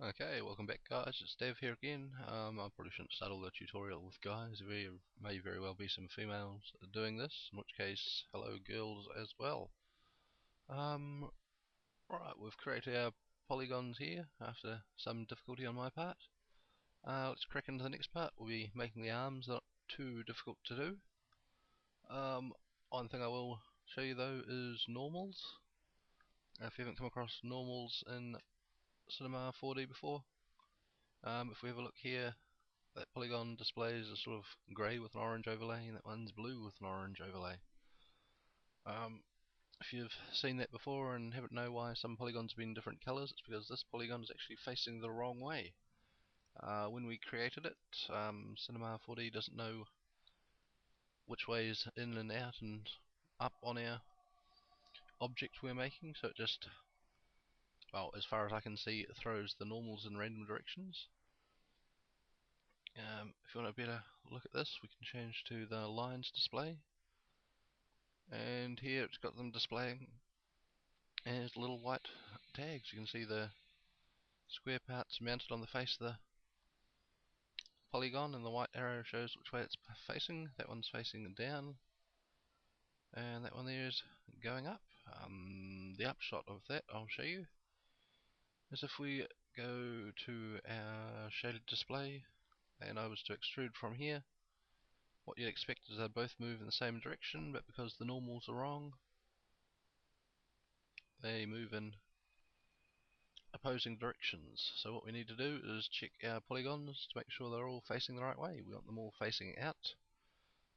Okay, welcome back guys, it's Dev here again. I probably shouldn't start all the tutorial with guys, there may very well be some females doing this, in which case, hello girls as well. Right, we've created our polygons here after some difficulty on my part. Let's crack into the next part. We'll be making the arms, not too difficult to do. One thing I will show you though is normals. If you haven't come across normals in Cinema 4D before, if we have a look here, that polygon displays a sort of grey with an orange overlay, and that one's blue with an orange overlay. If you've seen that before and haven't know why some polygons have been different colours, it's because this polygon is actually facing the wrong way. When we created it, Cinema 4D doesn't know which way is in and out and up on our object we're making, so it just, well, as far as I can see, it throws the normals in random directions. If you want a better look at this, we can change to the lines display, and here it's got them displaying as little white tags. You can see the square parts mounted on the face of the polygon, and the white arrow shows which way it's facing. That one's facing down, and that one there is going up. The upshot of that I'll show you is if we go to our shaded display and I was to extrude from here, what you'd expect is they both move in the same direction, but because the normals are wrong, they move in opposing directions. So what we need to do is check our polygons to make sure they're all facing the right way. We want them all facing out.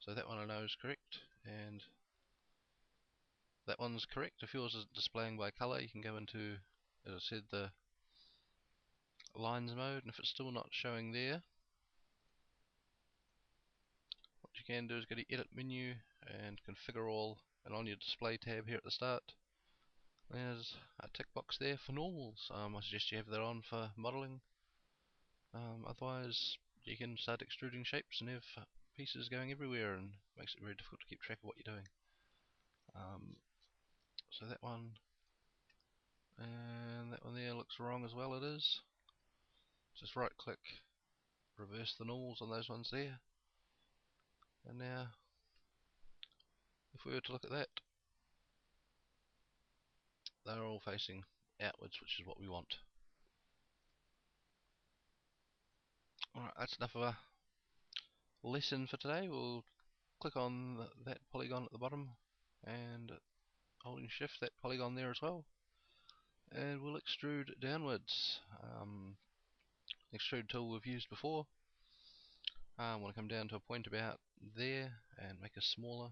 So that one I know is correct, and that one's correct. If yours is displaying by colour, you can go into, as I said, the lines mode, and if it's still not showing there, what you can do is go to edit menu and configure all, and on your display tab here at the start, there's a tick box there for normals. I suggest you have that on for modelling. Otherwise you can start extruding shapes and have pieces going everywhere, and it makes it very difficult to keep track of what you're doing. So that one and that one there looks wrong as well. It is. Just right click, reverse the normals on those ones there, and now if we were to look at that, they're all facing outwards, which is what we want. Alright, that's enough of a lesson for today. We'll click on that polygon at the bottom and holding shift, that polygon there as well, and we'll extrude downwards. Extrude tool we've used before. I want to come down to a point about there and make a smaller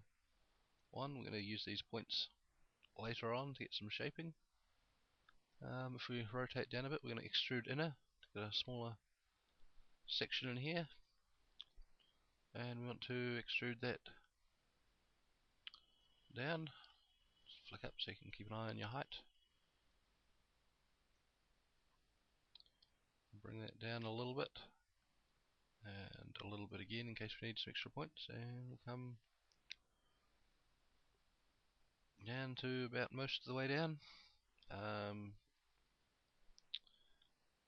one. We're going to use these points later on to get some shaping. If we rotate down a bit, we're going to extrude inner to get a smaller section in here, and we want to extrude that down. Just flick up so you can keep an eye on your height. Bring that down a little bit, and a little bit again in case we need some extra points, and we'll come down to about most of the way down.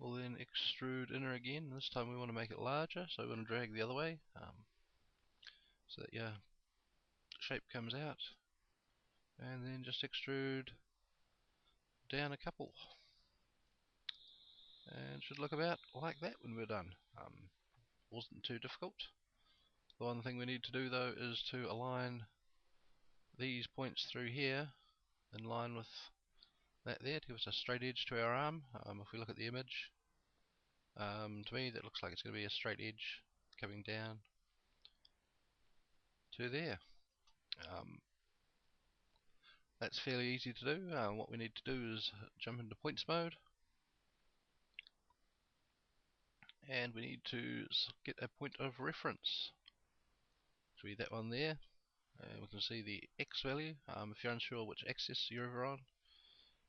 We'll then extrude inner again. This time we want to make it larger, so we want to drag the other way, so that your shape comes out, and then just extrude down a couple, and should look about like that when we're done. Wasn't too difficult. The one thing we need to do though is to align these points through here in line with that there to give us a straight edge to our arm. If we look at the image, to me that looks like it's going to be a straight edge coming down to there. That's fairly easy to do. What we need to do is jump into points mode, and we need to get a point of reference. So that one there, we can see the X value. If you're unsure which axis you're over on,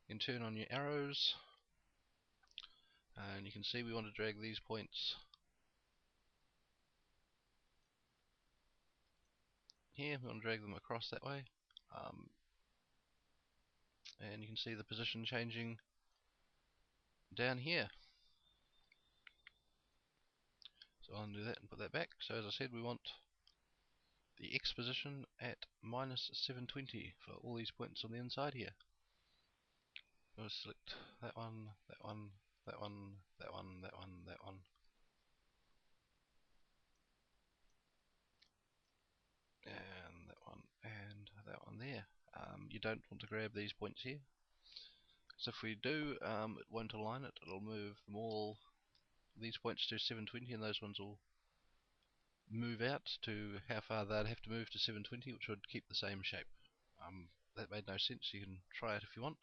you can turn on your arrows, and you can see we want to drag these points here. We want to drag them across that way, and you can see the position changing down here. So I'll undo that and put that back. So as I said, we want the X position at minus 720 for all these points on the inside here. We'll select that one, that one, that one, that one, that one, that one. And that one, and that one there. You don't want to grab these points here. So if we do, it won't align it, it'll move them all, these points to 720, and those ones will move out to how far they'd have to move to 720, which would keep the same shape. That made no sense, you can try it if you want.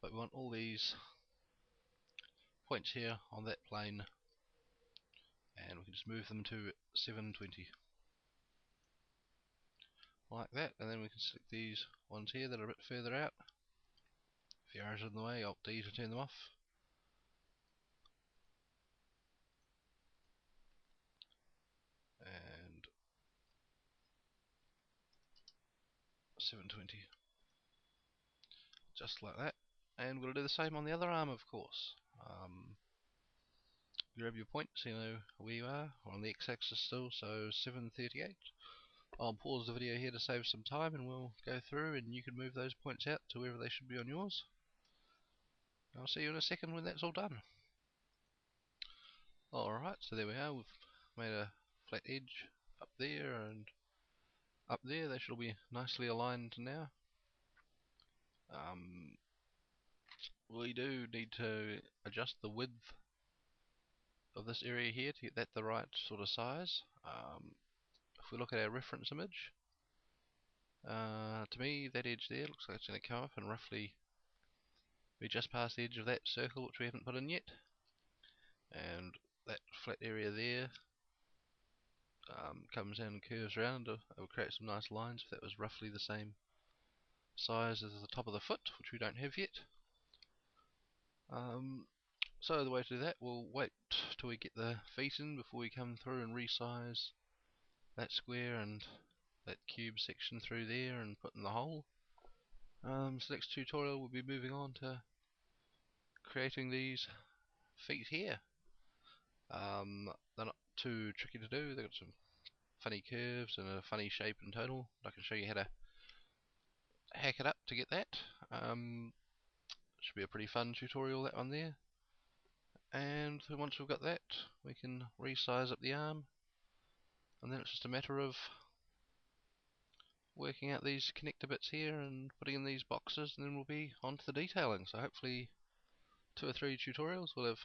But we want all these points here on that plane, and we can just move them to 720. Like that, and then we can select these ones here that are a bit further out. If the arrows are in the way, Alt D to turn them off. And 720. Just like that. And we'll do the same on the other arm, of course. Grab your point so you know where you are. We're on the x-axis still, so 738. I'll pause the video here to save some time, and we'll go through and you can move those points out to wherever they should be on yours. I'll see you in a second when that's all done. Alright, so there we are. We've made a flat edge up there and up there. They should all be nicely aligned now. We do need to adjust the width of this area here to get that the right sort of size. If we look at our reference image, to me that edge there looks like it's going to come up and roughly be just past the edge of that circle which we haven't put in yet, and that flat area there comes down and curves around. It will create some nice lines if that was roughly the same size as the top of the foot, which we don't have yet. So the way to do that, we'll wait till we get the feet in before we come through and resize that square and that cube section through there and put in the hole. So next tutorial we'll be moving on to creating these feet here. They're not too tricky to do. They've got some funny curves and a funny shape in total. I can show you how to hack it up to get that. Should be a pretty fun tutorial, that one there. And once we've got that, we can resize up the arm, and then it's just a matter of working out these connector bits here and putting in these boxes, and then we'll be on to the detailing. So hopefully 2 or 3 tutorials we'll have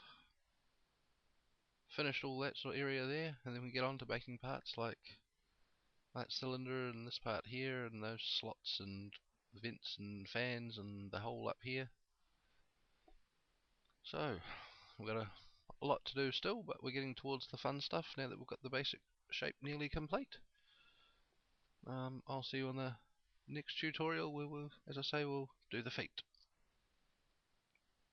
finished all that sort of area there, and then we get on to making parts like that cylinder and this part here and those slots and vents and fans and the hole up here. So we've got a lot to do still, but we're getting towards the fun stuff now that we've got the basic shape nearly complete. I'll see you on the next tutorial where we'll, as I say, we'll do the feet.